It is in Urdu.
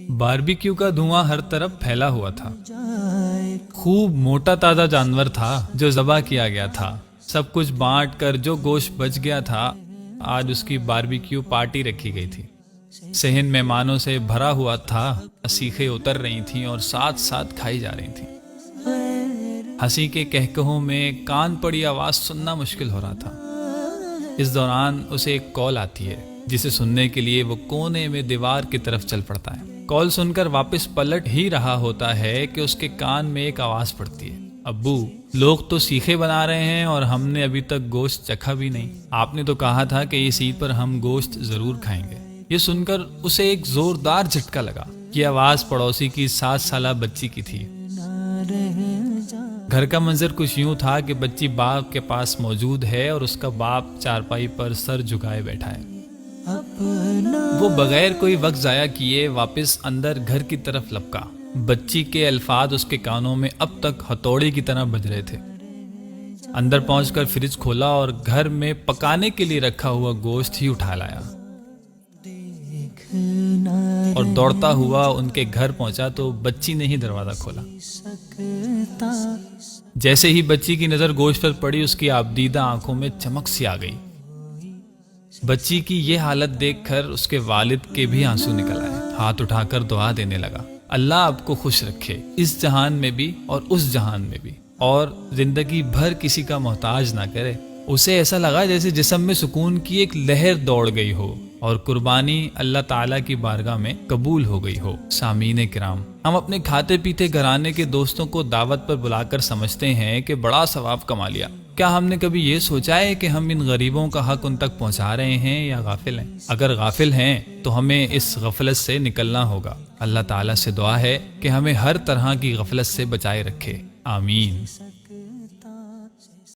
باربیکیو کا دھواں ہر طرف پھیلا ہوا تھا۔ خوب موٹا تازہ جانور تھا جو ذبح کیا گیا تھا۔ سب کچھ بانٹ کر جو گوشت بچ گیا تھا، آج اس کی باربیکیو پارٹی رکھی گئی تھی۔ صحن مہمانوں سے بھرا ہوا تھا، سیخیں اتر رہی تھیں اور ساتھ ساتھ کھائی جا رہی تھیں۔ ہنسی کے کہکہوں میں کان پڑی آواز سننا مشکل ہو رہا تھا۔ اس دوران اسے ایک کال آتی ہے جسے سننے کے لیے وہ کونے میں دیوار کی طرف چل پڑتا ہے۔ کال سن کر واپس پلٹ ہی رہا ہوتا ہے کہ اس کے کان میں ایک آواز پڑتی ہے، ابو، لوگ تو سیخیں بنا رہے ہیں اور ہم نے ابھی تک گوشت چکھا بھی نہیں۔ آپ نے تو کہا تھا کہ اس عید پر ہم گوشت ضرور کھائیں گے۔ یہ سن کر اسے ایک زوردار جھٹکا لگا۔ یہ آواز پڑوسی کی 7 سالہ بچی کی تھی۔ گھر کا منظر کچھ یوں تھا کہ بچی باپ کے پاس موجود ہے اور اس کا باپ چارپائی پر سر جھکائے بیٹھا ہے۔ وہ بغیر کوئی وقت ضائع کیے واپس اندر گھر کی طرف لپکا۔ بچی کے الفاظ اس کے کانوں میں اب تک ہتھوڑی کی طرح بج رہے تھے۔ اندر پہنچ کر فریج کھولا اور گھر میں پکانے کے لیے رکھا ہوا گوشت ہی اٹھا لایا اور دوڑتا ہوا ان کے گھر پہنچا تو بچی نے ہی دروازہ کھولا۔ جیسے ہی بچی کی نظر گوشت پر پڑی، اس کی آبدیدہ آنکھوں میں چمک سی آ گئی۔ بچی کی یہ حالت دیکھ کر اس کے والد کے بھی آنسو نکل آئے۔ ہاتھ اٹھا کر دعا دینے لگا، اللہ آپ کو خوش رکھے، اس جہان میں بھی اور اس جہان میں بھی، اور زندگی بھر کسی کا محتاج نہ کرے۔ اسے ایسا لگا جیسے جسم میں سکون کی ایک لہر دوڑ گئی ہو اور قربانی اللہ تعالیٰ کی بارگاہ میں قبول ہو گئی ہو۔ سامعین کرام، ہم اپنے کھاتے پیتے گھرانے کے دوستوں کو دعوت پر بلا کر سمجھتے ہیں کہ بڑا ثواب کما لیا۔ کیا ہم نے کبھی یہ سوچا ہے کہ ہم ان غریبوں کا حق ان تک پہنچا رہے ہیں یا غافل ہیں؟ اگر غافل ہیں تو ہمیں اس غفلت سے نکلنا ہوگا۔ اللہ تعالیٰ سے دعا ہے کہ ہمیں ہر طرح کی غفلت سے بچائے رکھے، آمین۔